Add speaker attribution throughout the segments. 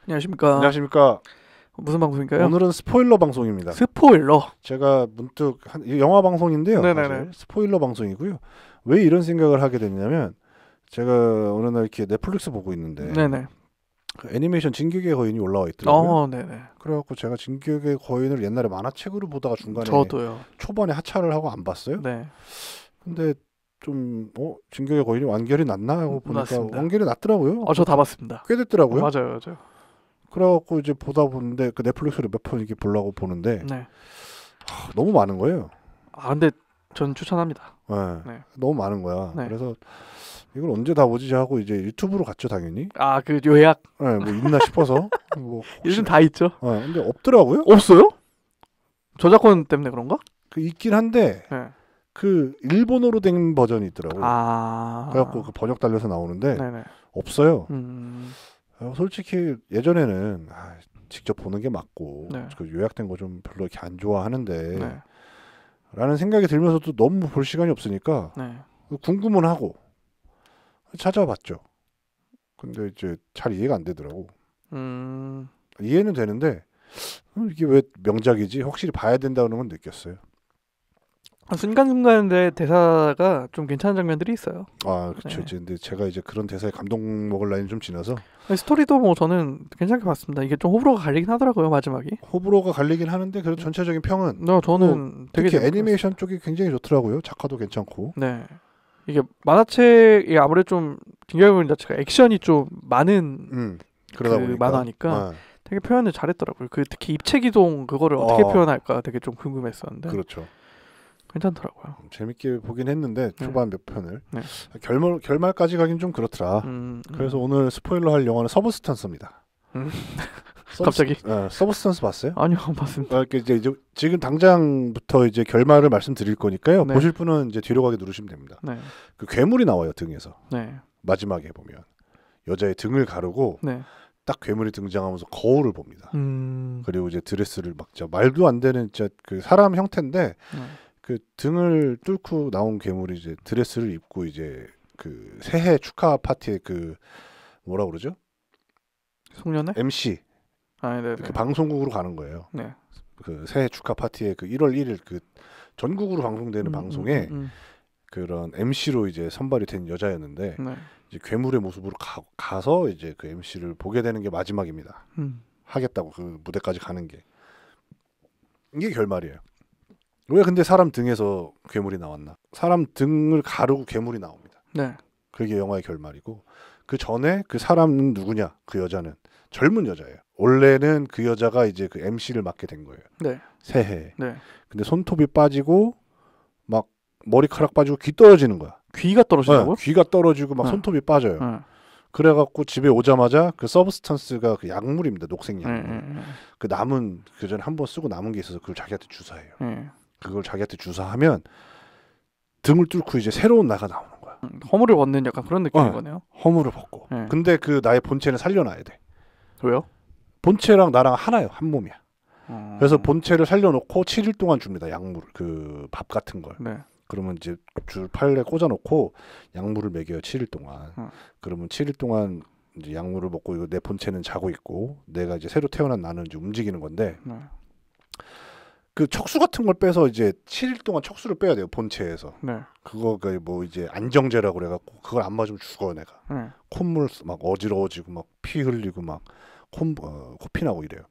Speaker 1: 안녕하십니까.
Speaker 2: 안녕하십니까.
Speaker 1: 무슨 방송인가요?
Speaker 2: 오늘은 스포일러 방송입니다.
Speaker 1: 스포일러.
Speaker 2: 제가 문득 영화 방송인데요.
Speaker 1: 네네네.
Speaker 2: 사실 스포일러 방송이고요. 왜 이런 생각을 하게 됐냐면 제가 어느 날 이렇게 넷플릭스 보고 있는데
Speaker 1: 네네.
Speaker 2: 그 애니메이션 진격의 거인이 올라와 있더라고요.
Speaker 1: 네네.
Speaker 2: 그래갖고 제가 진격의 거인을 옛날에 만화책으로 보다가 중간에
Speaker 1: 저도요.
Speaker 2: 초반에 하차를 하고 안 봤어요.
Speaker 1: 네.
Speaker 2: 근데 좀 진격의 거인이 완결이 났나 하고 보니까
Speaker 1: 맞습니다.
Speaker 2: 완결이 났더라고요.
Speaker 1: 저 다 봤습니다.
Speaker 2: 꽤 됐더라고요.
Speaker 1: 맞아요.
Speaker 2: 그래갖고 이제 보다 보는데 그 넷플릭스를 몇 번 이렇게 보려고 보는데
Speaker 1: 네.
Speaker 2: 너무 많은 거예요.
Speaker 1: 근데 전 추천합니다.
Speaker 2: 네.
Speaker 1: 네.
Speaker 2: 너무 많은 거야.
Speaker 1: 네.
Speaker 2: 그래서 이걸 언제 다 보지 하고 이제 유튜브로 갔죠, 당연히.
Speaker 1: 그 요약.
Speaker 2: 네, 뭐 있나 싶어서. 뭐
Speaker 1: 요즘 다 있죠.
Speaker 2: 근데 없더라고요.
Speaker 1: 없어요? 저작권 때문에 그런가?
Speaker 2: 그 있긴 한데
Speaker 1: 네.
Speaker 2: 그 일본어로 된 버전이 있더라고요. 그래갖고 그 번역 달려서 나오는데
Speaker 1: 네네.
Speaker 2: 없어요.
Speaker 1: 솔직히
Speaker 2: 솔직히 예전에는 직접 보는 게 맞고
Speaker 1: 네.
Speaker 2: 그 요약된 거 좀 별로 이렇게 안 좋아하는데
Speaker 1: 네.
Speaker 2: 라는 생각이 들면서도 너무 볼 시간이 없으니까
Speaker 1: 네.
Speaker 2: 궁금은 하고 찾아봤죠. 근데 이제 잘 이해가 안 되더라고. 이해는 되는데 이게 왜 명작이지? 확실히 봐야 된다는 건 느꼈어요.
Speaker 1: 순간순간에 대사가 좀 괜찮은 장면들이 있어요.
Speaker 2: 그렇죠.
Speaker 1: 네.
Speaker 2: 근데 제가 이제 그런 대사에 감동 먹을 라인이 좀 지나서
Speaker 1: 스토리도 뭐 저는 괜찮게 봤습니다. 이게 좀 호불호가 갈리긴 하더라고요, 마지막이.
Speaker 2: 호불호가 갈리긴 하는데 그래도 전체적인 평은
Speaker 1: 저는 되게
Speaker 2: 특히 애니메이션 쪽이 굉장히 좋더라고요. 작화도 괜찮고.
Speaker 1: 네. 이게 만화책이 아무래도 좀 진격의 거인 자체가 액션이 좀 많은
Speaker 2: 그러다
Speaker 1: 그
Speaker 2: 보니까
Speaker 1: 만화니까 되게 표현을 잘했더라고요. 특히 입체 기동 그거를 어떻게 표현할까 되게 좀 궁금했었는데.
Speaker 2: 그렇죠.
Speaker 1: 괜찮더라고요.
Speaker 2: 재밌게 보긴 했는데 초반 몇 편을 결말까지 가긴 좀 그렇더라. 그래서 오늘 스포일러 할 영화는 서브스턴스입니다.
Speaker 1: 갑자기?
Speaker 2: 서브스턴스 봤어요?
Speaker 1: 아니요, 안 봤습니다.
Speaker 2: 이제 지금 당장부터 이제 결말을 말씀드릴 거니까요.
Speaker 1: 네.
Speaker 2: 보실 분은 이제 뒤로 가게 누르시면 됩니다.
Speaker 1: 네.
Speaker 2: 그 괴물이 나와요, 등에서.
Speaker 1: 네.
Speaker 2: 마지막에 보면 여자의 등을 가르고
Speaker 1: 네.
Speaker 2: 딱 괴물이 등장하면서 거울을 봅니다.
Speaker 1: 그리고
Speaker 2: 이제 드레스를 막 진짜 말도 안 되는 진짜 그 사람 형태인데 그 등을 뚫고 나온 괴물이 이제 드레스를 입고 이제 그 새해 축하 파티에 그 뭐라 그러죠?
Speaker 1: 송년회?
Speaker 2: MC
Speaker 1: 네.
Speaker 2: 그 방송국으로 가는 거예요.
Speaker 1: 네.
Speaker 2: 그 새해 축하 파티에 그 1월 1일 그 전국으로 방송되는 방송에 그런 MC로 이제 선발이 된 여자였는데 이제 괴물의 모습으로 가서 이제 그 MC를 보게 되는 게 마지막입니다. 하겠다고 그 무대까지 가는 게 이게 결말이에요. 왜 근데 사람 등에서 괴물이 나왔나? 사람 등을 가르고 괴물이 나옵니다.
Speaker 1: 네.
Speaker 2: 그게 영화의 결말이고 그 전에 그 사람은 누구냐? 그 여자는 젊은 여자예요. 원래는 그 여자가 이제 그 MC를 맡게 된 거예요.
Speaker 1: 네.
Speaker 2: 새해.
Speaker 1: 네.
Speaker 2: 근데 손톱이 빠지고 막 머리카락 빠지고 귀 떨어지는 거야.
Speaker 1: 귀가 떨어지냐고요?
Speaker 2: 귀가 떨어지고 막 손톱이 빠져요. 그래갖고 집에 오자마자 그 서브스턴스가 그 약물입니다. 녹색 약물. 그 남은 그 전에 한 번 쓰고 남은 게 있어서 그걸 자기한테 주사해요. 그걸 자기한테 주사하면 등을 뚫고 이제 새로운 나가 나오는 거야.
Speaker 1: 허물을 벗는 약간 그런 느낌인 거네요.
Speaker 2: 허물을 벗고. 근데 그 나의 본체는 살려놔야 돼.
Speaker 1: 왜요?
Speaker 2: 본체랑 나랑 하나요. 한 몸이야. 그래서 본체를 살려놓고 7일 동안 줍니다. 약물, 그 밥 같은 걸.
Speaker 1: 네.
Speaker 2: 그러면 이제 줄 팔에 꽂아놓고 약물을 먹여요. 7일 동안. 그러면 7일 동안 이제 약물을 먹고 이거 내 본체는 자고 있고 내가 이제 새로 태어난 나는 이제 움직이는 건데 그 척수 같은 걸 빼서 이제 7일 동안 척수를 빼야 돼요. 본체에서. 그거가 뭐 이제 안정제라고 그래갖고 그걸 안 맞으면 죽어 내가. 콧물 막 어지러워지고 막 피 흘리고 막 코피 나고 이래요.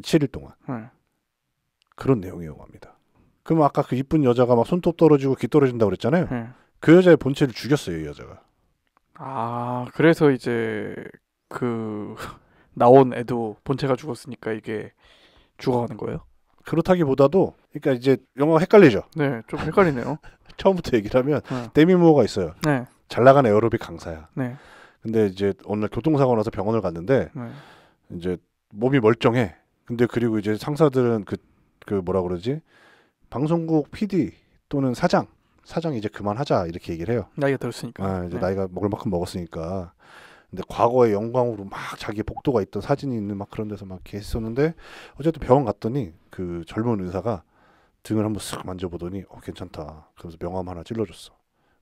Speaker 2: 7일 동안. 그런 내용의 영화입니다. 그럼 아까 그 이쁜 여자가 막 손톱 떨어지고 귀 떨어진다고 그랬잖아요. 그 여자의 본체를 죽였어요, 이 여자가.
Speaker 1: 그래서 이제 그 나온 애도 본체가 죽었으니까 이게 죽어가는 거예요?
Speaker 2: 그렇다기보다도 그러니까 이제 영화가 헷갈리죠.
Speaker 1: 네, 좀 헷갈리네요.
Speaker 2: 처음부터 얘기를 하면 데미 무어가 있어요.
Speaker 1: 네.
Speaker 2: 잘 나가는 에어로빅 강사야.
Speaker 1: 네.
Speaker 2: 근데 이제 어느 날 교통사고 나서 병원을 갔는데 이제 몸이 멀쩡해. 근데 그리고 이제 상사들은 그 뭐라 그러지? 방송국 PD 또는 사장이 이제 그만하자 이렇게 얘기를 해요.
Speaker 1: 나이가 들었으니까.
Speaker 2: 이제 나이가 먹을 만큼 먹었으니까. 근데 과거의 영광으로 막 자기 복도가 있던 사진이 있는 막 그런 데서 막 이렇게 했었는데 어쨌든 병원 갔더니 그 젊은 의사가 등을 한번 쓱 만져보더니 괜찮다. 그래서 명함 하나 찔러줬어.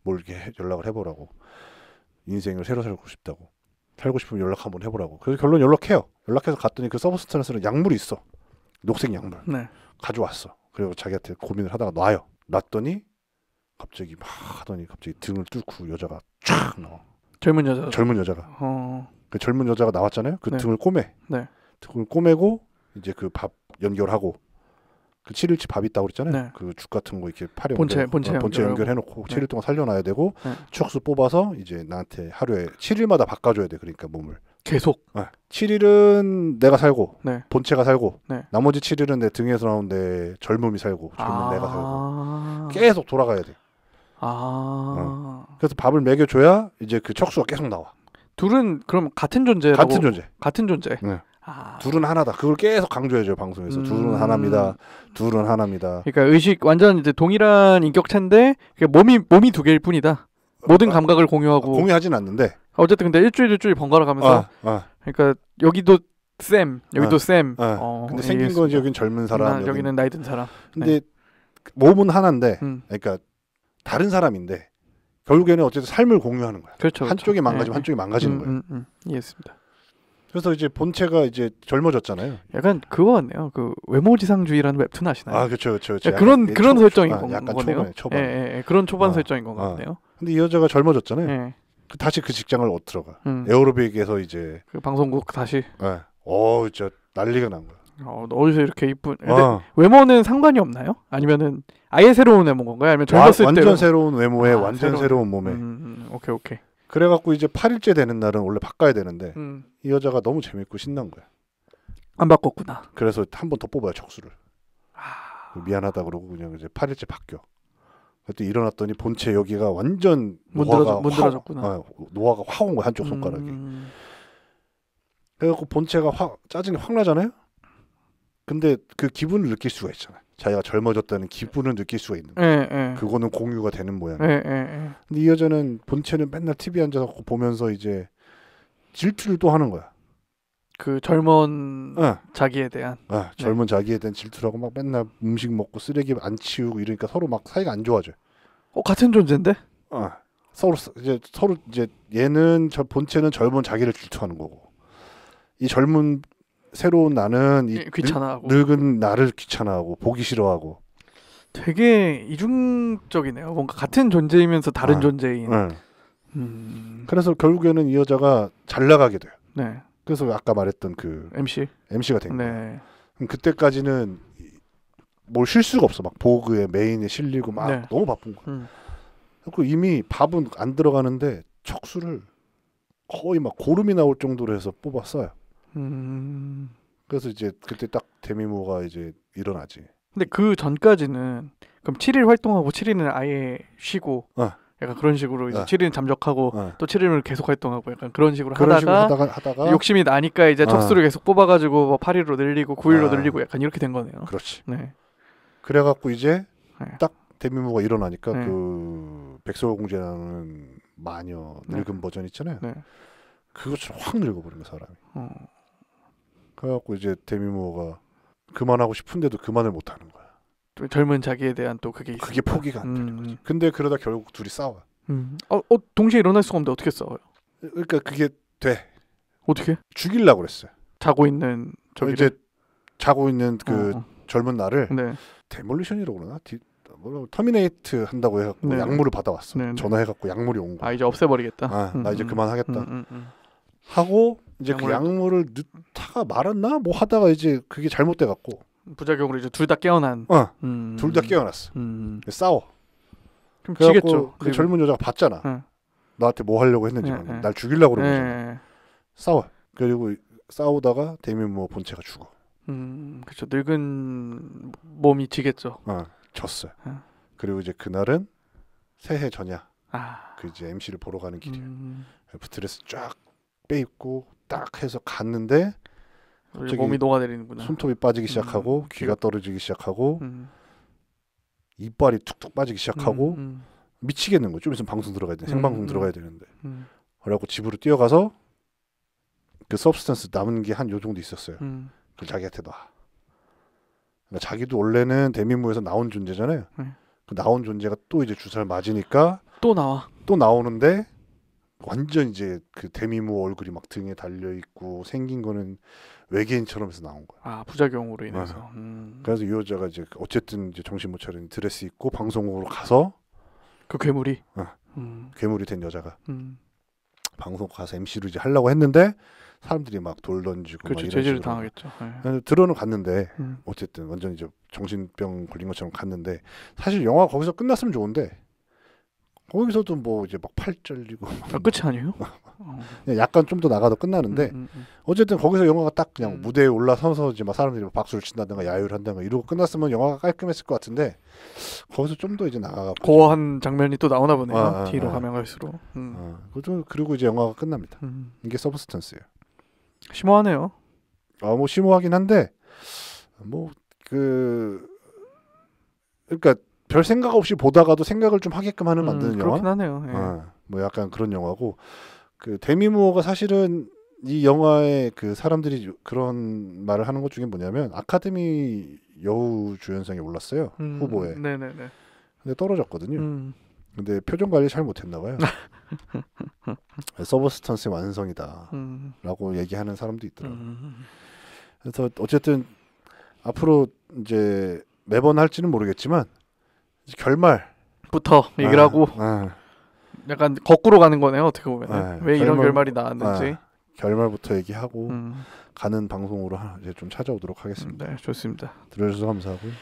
Speaker 2: 뭘 이렇게 연락을 해보라고. 인생을 새로 살고 싶다고. 살고 싶으면 연락 한번 해보라고. 그래서 결론 연락해요. 연락해서 갔더니 그 서브스턴스는 약물이 있어. 녹색 약물.
Speaker 1: 네.
Speaker 2: 가져왔어. 그리고 자기한테 고민을 하다가 놔요. 놨더니 갑자기 막 하더니 갑자기 등을 뚫고 여자가 쫙 나와.
Speaker 1: 젊은 여자.
Speaker 2: 젊은 여자가. 그 젊은 여자가 나왔잖아요. 그
Speaker 1: 네.
Speaker 2: 등을 꼬매.
Speaker 1: 네.
Speaker 2: 등을 꼬매고 이제 그 밥 연결하고 그 7일치 밥 있다고 그랬잖아요.
Speaker 1: 네.
Speaker 2: 그 죽 같은 거 이렇게 팔에
Speaker 1: 본체
Speaker 2: 연결해놓고
Speaker 1: 네.
Speaker 2: 7일 동안 살려놔야 되고
Speaker 1: 네.
Speaker 2: 척수 뽑아서 이제 나한테 하루에 7일마다 바꿔줘야 돼. 그러니까 몸을.
Speaker 1: 계속.
Speaker 2: 7일은 내가 살고
Speaker 1: 네.
Speaker 2: 본체가 살고
Speaker 1: 네.
Speaker 2: 나머지 7일은 내 등에서 나온 내 젊음이 살고 젊은 내가 살고 계속 돌아가야 돼. 그래서 밥을 먹여줘야 이제 그 척수가 계속 나와.
Speaker 1: 둘은 그럼 같은 존재라고? 같은 존재.
Speaker 2: 네. 둘은 하나다. 그걸 계속 강조해줘요 방송에서. 둘은 하나입니다. 둘은 하나입니다.
Speaker 1: 그러니까 의식 완전 이제 동일한 인격체인데 몸이 두 개일 뿐이다. 모든 감각을
Speaker 2: 공유하진 않는데.
Speaker 1: 어쨌든 근데 일주일 번갈아 가면서. 그러니까 여기도 쌤, 여기도 쌤.
Speaker 2: 근데 생긴 건 여긴 젊은 사람,
Speaker 1: 여기는 나이 든 사람.
Speaker 2: 근데 몸은 하나인데, 그러니까 다른 사람인데 결국에는 어쨌든 삶을 공유하는 거야.
Speaker 1: 그렇죠.
Speaker 2: 한쪽이 망가지면 한쪽이 망가지는 거예요.
Speaker 1: 이해했습니다.
Speaker 2: 그래서 이제 본체가 이제 젊어졌잖아요.
Speaker 1: 약간 그거 같네요. 그 외모지상주의라는 웹툰 아시나요?
Speaker 2: 그렇죠.
Speaker 1: 그런 설정인 거네요.
Speaker 2: 약간 초반.
Speaker 1: 그런 초반 설정인 것 같네요.
Speaker 2: 근데 이 여자가 젊어졌잖아요. 다시 그 직장을 들어가. 에어로빅에서 이제
Speaker 1: 그 방송국 다시.
Speaker 2: 진짜 난리가 난 거야.
Speaker 1: 어디서 이렇게 이쁜. 근데 외모는 상관이 없나요? 아니면은 아예 새로운 외모인 건가요? 아니면 젊었을 때
Speaker 2: 완전 새로운 외모에 완전 새로운 몸에.
Speaker 1: 오케이.
Speaker 2: 그래갖고 이제 8일째 되는 날은 원래 바꿔야 되는데 이 여자가 너무 재밌고 신난 거야.
Speaker 1: 안 바꿨구나.
Speaker 2: 그래서 한 번 더 뽑아요 척수를. 미안하다 그러고 그냥 이제 8일째 바뀌어. 그때 일어났더니 본체 여기가 완전
Speaker 1: 문드러졌구나.
Speaker 2: 노화가 확 온 거야 한쪽 손가락이. 그래갖고 본체가 짜증이 확 나잖아요. 근데 그 기분을 느낄 수가 있잖아요. 자기가 젊어졌다는 기분을 느낄 수가 있는 거예요. 그거는 공유가 되는 모양이에요. 근데 이 여자는 본체는 맨날 TV에 앉아서 보면서 이제 질투를 또 하는 거야.
Speaker 1: 그 젊은 자기에 대한.
Speaker 2: 젊은 자기에 대한 질투를 하고 막 맨날 음식 먹고 쓰레기 안 치우고 이러니까 서로 막 사이가 안 좋아져요.
Speaker 1: 같은 존재인데?
Speaker 2: 서로 이제 얘는 본체는 젊은 자기를 질투하는 거고 이 젊은 새로운 나는
Speaker 1: 귀찮아하고
Speaker 2: 늙은 나를 귀찮아하고 보기 싫어하고.
Speaker 1: 되게 이중적이네요. 뭔가 같은 존재이면서 다른 존재인.
Speaker 2: 그래서 결국에는 이 여자가 잘 나가게 돼요.
Speaker 1: 네.
Speaker 2: 그래서 아까 말했던 그 MC가 된 거예요. 그때까지는 뭘 쉴 수가 없어. 막 보그에 메인에 실리고 막 너무 바쁜 거야. 그리고 이미 밥은 안 들어가는데 척수를 거의 막 고름이 나올 정도로 해서 뽑았어요. 그래서 이제 그때 딱 데미모가 이제 일어나지.
Speaker 1: 근데 그 전까지는 그럼 7일 활동하고 7일은 아예 쉬고 약간 그런 식으로 이제 7일은 잠적하고 또 7일을 계속 활동하고 약간 그런 식으로 하다가 욕심이 나니까 이제 척수를 계속 뽑아가지고 뭐 8일로 늘리고 9일로 늘리고 약간 이렇게 된 거네요.
Speaker 2: 그렇지.
Speaker 1: 네.
Speaker 2: 그래갖고 이제 딱 데미모가 일어나니까 그 백설공주라는 마녀 늙은 버전 있잖아요. 그것처럼 확 늙어버린 거야 사람이. 그래갖고 이제 데미모가 그만하고 싶은데도 그만을 못하는 거야.
Speaker 1: 또 젊은 자기에 대한 또 그게
Speaker 2: 포기가 안 되는 거지. 근데 그러다 결국 둘이 싸워.
Speaker 1: 동시에 일어날 수가 없는데 어떻게 싸워요?
Speaker 2: 그러니까 그게 돼.
Speaker 1: 어떻게?
Speaker 2: 죽이려고 그랬어요.
Speaker 1: 자고 있는 저기를?
Speaker 2: 이제 자고 있는 그 젊은 나를 데몰리션이라고 그러나? 터미네이트 한다고 해갖고 약물을 받아왔어. 전화해갖고 약물이 온 거야.
Speaker 1: 이제 없애버리겠다.
Speaker 2: 나 이제 그만하겠다. 하고 이제 그 약물을 넣다가 말았나? 뭐 하다가 이제 그게 잘못돼갖고
Speaker 1: 부작용으로 이제 둘 다 깨어난.
Speaker 2: 둘 다 깨어났어. 싸워.
Speaker 1: 그럼 지겠죠.
Speaker 2: 그 젊은 여자가 봤잖아. 나한테 뭐 하려고 했는지. 날 죽이려고 그러는 거잖아. 싸워. 그리고 싸우다가 데미모 본체가 죽어.
Speaker 1: 그렇죠. 늙은 몸이 지겠죠.
Speaker 2: 졌어요. 그리고 이제 그날은 새해 전야. 그 이제 MC를 보러 가는 길이야. 드레스 쫙 빼입고 딱 해서 갔는데 갑자기
Speaker 1: 몸이 녹아내리는구나.
Speaker 2: 손톱이 빠지기 시작하고 귀가 떨어지기 시작하고 이빨이 툭툭 빠지기 시작하고 미치겠는 거죠. 좀 있으면 방송 들어가야 돼. 생방송 들어가야 되는데. 그래갖고 집으로 뛰어가서 그 서브스턴스 남은 게 한 요 정도 있었어요. 그걸 자기한테 놔. 그러니까 자기도 원래는 데미모에서 나온 존재잖아요. 그 나온 존재가 또 이제 주사를 맞으니까
Speaker 1: 또 나와.
Speaker 2: 또 나오는데 완전 이제 그 데미모 얼굴이 막 등에 달려 있고 생긴 거는 외계인처럼 해서 나온 거야.
Speaker 1: 아 부작용으로 인해서.
Speaker 2: 그래서 이 여자가 이제 어쨌든 이제 정신 못 차린 드레스 입고 방송국으로 가서
Speaker 1: 그 괴물이
Speaker 2: 괴물이 된 여자가 방송국 가서 MC로 이제 하려고 했는데 사람들이 막 돌 던지고
Speaker 1: 그렇죠. 제지를 당하겠죠. 네.
Speaker 2: 들어는 갔는데 어쨌든 완전 이제 정신병 걸린 것처럼 갔는데 사실 영화 거기서 끝났으면 좋은데 거기서도 뭐 이제 막 팔 잘리고
Speaker 1: 끝이 아니에요?
Speaker 2: 그냥 약간 좀 더 나가도 끝나는데 어쨌든 거기서 영화가 딱 그냥 무대에 올라서서 이제 막 사람들이 막 박수를 친다든가 야유를 한다든가 이러고 끝났으면 영화가 깔끔했을 것 같은데 거기서 좀 더 이제 나가고
Speaker 1: 고어한 장면이 또 나오나 보네요. 뒤로 가면 갈수록.
Speaker 2: 그리고 이제 영화가 끝납니다. 이게 서브스턴스예요.
Speaker 1: 심오하네요.
Speaker 2: 뭐 심오하긴 한데 그러니까 별 생각 없이 보다가도 생각을 좀 하게끔 하는 만드는 영화.
Speaker 1: 그렇긴 하네요. 예.
Speaker 2: 뭐 약간 그런 영화고 그 데미 무어가 사실은 이 영화에 그 사람들이 그런 말을 하는 것 중에 뭐냐면 아카데미 여우 주연상에 올랐어요. 후보에.
Speaker 1: 네네네.
Speaker 2: 근데 떨어졌거든요. 근데 표정 관리 잘 못했나 봐요. 서브스턴스의 완성이다라고 얘기하는 사람도 있더라고요. 그래서 어쨌든 앞으로 이제 매번 할지는 모르겠지만 결말부터
Speaker 1: 얘기를 하고 약간 거꾸로 가는 거네요. 어떻게 보면 왜 이런 결말이 나왔는지
Speaker 2: 결말부터 얘기하고 가는 방송으로 이제 좀 찾아오도록 하겠습니다.
Speaker 1: 네, 좋습니다.
Speaker 2: 들어주셔서 감사하고요.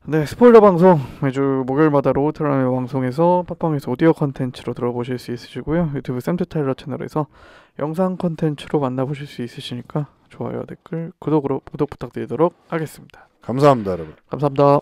Speaker 1: 네, 스포일러 방송 매주 목요일마다 로우트라의 방송에서 팟빵에서 오디오 컨텐츠로 들어보실 수 있으시고요. 유튜브 샘트 타일러 채널에서 영상 컨텐츠로 만나보실 수 있으시니까 좋아요, 댓글, 구독 부탁드리도록 하겠습니다.
Speaker 2: 감사합니다, 여러분.
Speaker 1: 감사합니다.